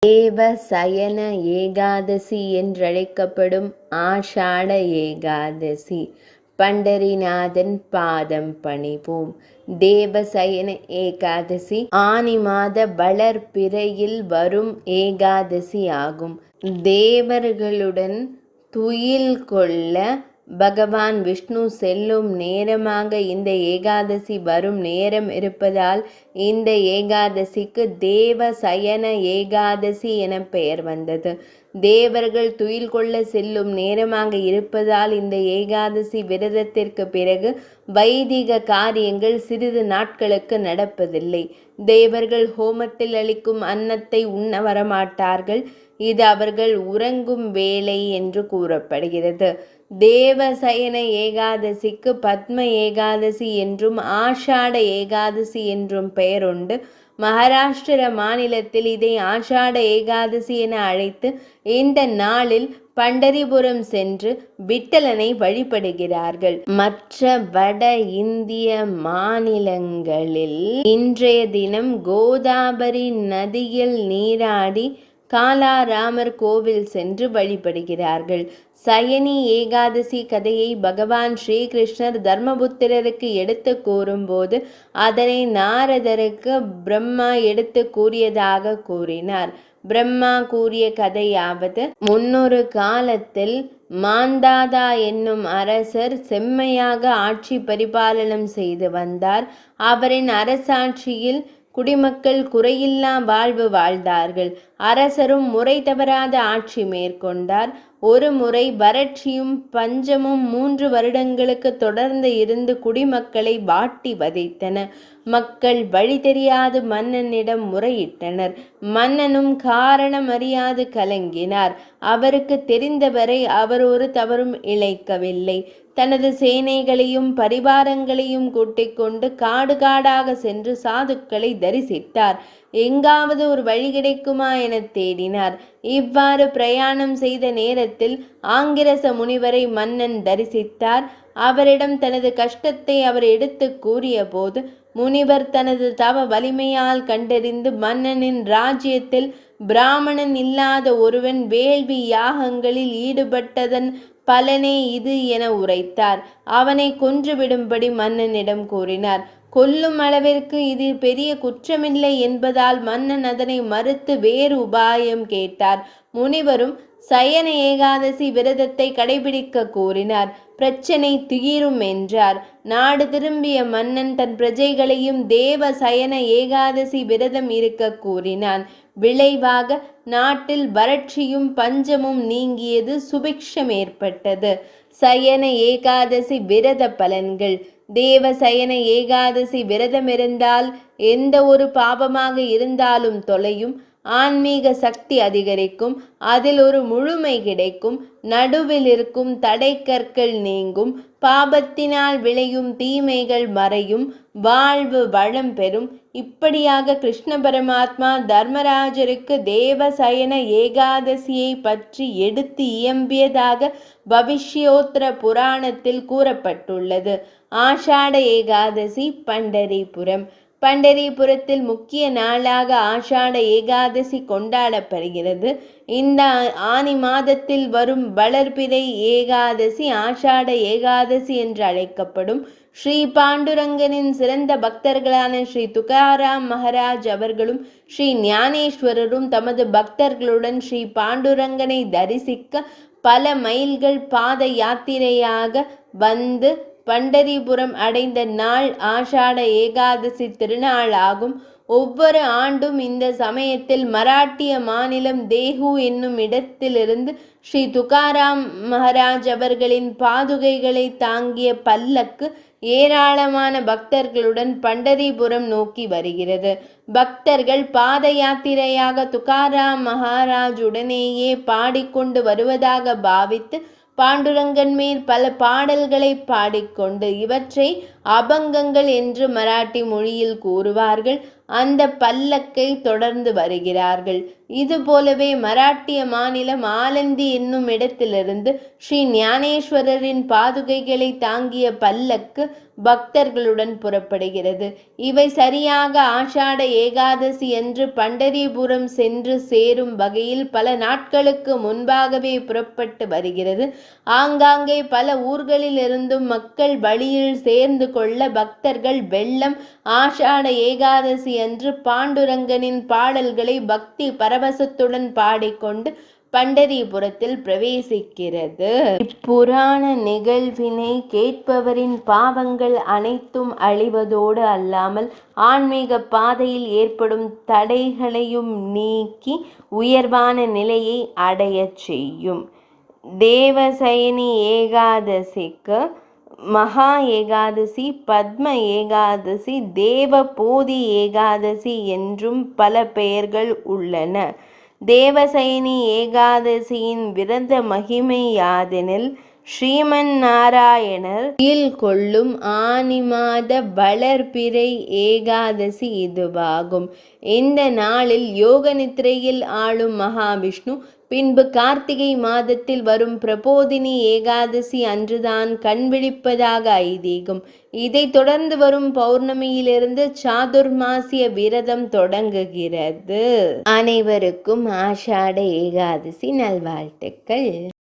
தேவ சயன ஏகாதசி என்றழைக்கப்படும் ஆஷாட ஏகாதசி. பண்டரிநாதன் பாதம் பணிவோம். தேவசயன ஏகாதசி ஆனி மாத வளர்பிறையில் வரும் ஏகாதசி ஆகும். தேவர்களுடன் துயில் கொள்ள பகவான் விஷ்ணு செல்லும் நேரமாக இந்த ஏகாதசி வரும் நேரம் இருப்பதால் இந்த ஏகாதசிக்கு தேவ சயன ஏகாதசி என பெயர் வந்தது. தேவர்கள் துயில் கொள்ள செல்லும் நேரமாக இருப்பதால் இந்த ஏகாதசி விரதத்திற்கு பிறகு வைதிக காரியங்கள் சிறிது நாட்களுக்கு நடப்பதில்லை. தேவர்கள் ஹோமத்தில் அளிக்கும் அன்னத்தை உண்ண வரமாட்டார்கள். இது அவர்கள் உறங்கும் வேளை என்று கூறப்படுகிறது. தேவசயன ஏகாதசிக்கு பத்ம ஏகாதசி என்றும் ஆஷாட ஏகாதசி என்றும் பெயருண்டு. மகாராஷ்டிர மாநிலத்தில் இதை ஆஷாட ஏகாதசி என அழைத்து இந்த நாளில் பண்டரிபுரம் சென்று விட்டலனை வழிபடுகிறார்கள். மற்ற வட இந்திய மாநிலங்களில் இன்றைய தினம் கோதாவரி நதியில் நீராடி காலாராமர் கோவில் சென்று வழிபடுகிறார்கள். சயனி ஏகாதசி கதையை பகவான் ஸ்ரீகிருஷ்ணர் தர்மபுத்திரருக்கு எடுத்து கூறும்போது அதனை நாரதருக்கு பிரம்மா எடுத்து கூறியதாக கூறினார். பிரம்மா கூறிய கதையாவது, முன்னொரு காலத்தில் மாந்தாதா என்னும் அரசர் செம்மையாக ஆட்சி பரிபாலனம் செய்து வந்தார். அவரின் அரசாட்சியில் குடிமக்கள் குறையில்லா வாழ்வு வாழ்ந்தார்கள். அரசரும் முறை தவறாத ஆட்சி மேற்கொண்டார். ஒரு முறை வறட்சியும் பஞ்சமும் 3 வருடங்களுக்கு தொடர்ந்து இருந்து குடிமக்களை வாட்டி வதைத்தன. மக்கள் வழி தெரியாது மன்னனிடம் முறையிட்டனர். மன்னனும் காரணம் அறியாது கலங்கினார். அவருக்கு தெரிந்தவரை அவர் ஒரு தவறும் இழைக்கவில்லை. தனது சேனைகளையும் பரிவாரங்களையும் கூட்டிக் கொண்டு காடு காடாக சென்று சாதுக்களை தரிசித்தார். எங்காவது ஒரு வழி கிடைக்குமா என தேடினார். இவ்வாறு பிரயாணம் செய்த நேரத்தில் ஆங்கிரச முனிவரை மன்னன் தரிசித்தார். அவரிடம் தனது கஷ்டத்தை அவர் எடுத்து கூறிய போது முனிவர் தனது தவ வலிமையால் கண்டறிந்து மன்னனின் ராஜ்யத்தில் பிராமணன் இல்லாத ஒருவன் வேள்வி யாகங்களில் ஈடுபட்டதன் பலனே இது என உரைத்தார். அவனை கொன்றுவிடும்படி மன்னனிடம் கூறினார். கொல்லும் அளவிற்கு இது பெரிய குற்றமில்லை என்பதால் மன்னன் அதனை மறுத்து வேறு உபாயம் கேட்டார். முனிவரும் சயன ஏகாதசி விரதத்தை கடைபிடிக்க கூறினார். பிரச்சனை தீரும் என்றார். நாடு திரும்பிய மன்னன் தன் பிரஜைகளையும் தேவ சயன ஏகாதசி விரதம் இருக்க கூறினான். விளைவாக நாட்டில் வறட்சியும் பஞ்சமும் நீங்கியது. சுபிக்ஷம் ஏற்பட்டது. சயன ஏகாதசி விரத பலன்கள். தேவ சயன ஏகாதசி விரதமிருந்தால் எந்த ஒரு பாபமாக இருந்தாலும் தொலையும். ஆன்மீக சக்தி அதிகரிக்கும். அதில் ஒரு முழுமை கிடைக்கும். நடுவில் இருக்கும் தடை கற்கள் நீங்கும். பாபத்தினால் விளையும் தீமைகள் மறையும். வாழ்வு வளம் பெறும். இப்படியாக கிருஷ்ண பரமாத்மா தர்மராஜருக்கு தேவ சயன ஏகாதசியை பற்றி எடுத்து இயம்பியதாக பவிஷ்யோத்தர புராணத்தில் கூறப்பட்டுள்ளது. ஆஷாட ஏகாதசி பண்டரிபுரம். பண்டரிபுரத்தில் முக்கிய நாளாக ஆஷாட ஏகாதசி கொண்டாடப்படுகிறது. இந்த ஆனி மாதத்தில் வரும் வளர்பிறை ஏகாதசி ஆஷாட ஏகாதசி என்று அழைக்கப்படும். ஸ்ரீ பாண்டுரங்கனின் சிறந்த பக்தர்களான ஸ்ரீ துகாராம் மகாராஜ் அவர்களும் ஸ்ரீ ஞானேஸ்வரரும் தமது பக்தர்களுடன் ஸ்ரீ பாண்டுரங்கனை தரிசிக்க பல மைல்கள் பாத யாத்திரையாக வந்து பண்டரிபுரம் அடைந்த நாள் ஆஷாட ஏகாதசி திருநாளாகும். ஒவ்வொரு ஆண்டும் இந்த சமயத்தில் மராட்டிய மாநிலம் தேஹு என்னும் இடத்திலிருந்து ஸ்ரீ துகாராம் மகாராஜ் அவர்களின் பாதுகைகளை தாங்கிய பல்லக்கு ஏராளமான பக்தர்களுடன் பண்டரிபுரம் நோக்கி வருகிறது. பக்தர்கள் பாத யாத்திரையாக துகாராம் மகாராஜுடனேயே பாடிக்கொண்டு வருவதாக பாவித்து பாண்டுரங்கன் மேல் பல பாடல்களை பாடிக்கொண்டு இவற்றை அபங்கங்கள் என்று மராட்டி மொழியில் கூறுவார்கள். அந்த பல்லக்கை தொடர்ந்து வருகிறார்கள். இதுபோலவே மராட்டிய மாநிலம் ஆலந்தி என்னும் இடத்திலிருந்து ஸ்ரீ ஞானேஸ்வரரின் பாதுகைகளை தாங்கிய பல்லக்கு பக்தர்களுடன் புறப்படுகிறது. இவை சரியாக ஆஷாட ஏகாதசி அன்று பண்டரிபுரம் சென்று சேரும் வகையில் பல நாட்களுக்கு முன்பாகவே புறப்பட்டு வருகிறது. ஆங்காங்கே பல ஊர்களிலிருந்தும் மக்கள் வழியில் சேர்ந்து கொள்ள பக்தர்கள் வெள்ளம் ஆஷாட ஏகாதசி அன்று பாண்டுரங்கனின் பாடல்களை பக்தி பரவசத்துடன் பாடிக்கொண்டு பண்டரிபுரத்தில் பிரவேசிக்கிறது. இப்புராண நிகழ்வினை கேட்பவரின் பாவங்கள் அனைத்தும் அழிவதோடு அல்லாமல் ஆன்மீக பாதையில் ஏற்படும் தடைகளையும் நீக்கி உயர்வான நிலையை அடையச் செய்யும். தேவசயனி ஏகாதசிக்கு மகா ஏகாதசி, பத்ம ஏகாதசி, தேவபோதி ஏகாதசி என்றும் பல பெயர்கள் உள்ளன. தேவசயனி ஏகாதசியின் விரத மகிமை யாதெனில் ஸ்ரீமன் நாராயணர் கொள்ளும் ஆனி மாத வளர்பிறை ஏகாதசி இதுவாகும். இந்த நாளில் யோக நித்திரையில் ஆளும் மகாவிஷ்ணு பின்பு கார்த்திகை மாதத்தில் வரும் பிரபோதினி ஏகாதசி அன்றுதான் கண் விழிப்பதாக ஐதீகம். இதை தொடர்ந்து வரும் பௌர்ணமியிலிருந்து சாதுர்மாசிய விரதம் தொடங்குகிறது. அனைவருக்கும் ஆஷாட ஏகாதசி நல்வாழ்த்துக்கள்.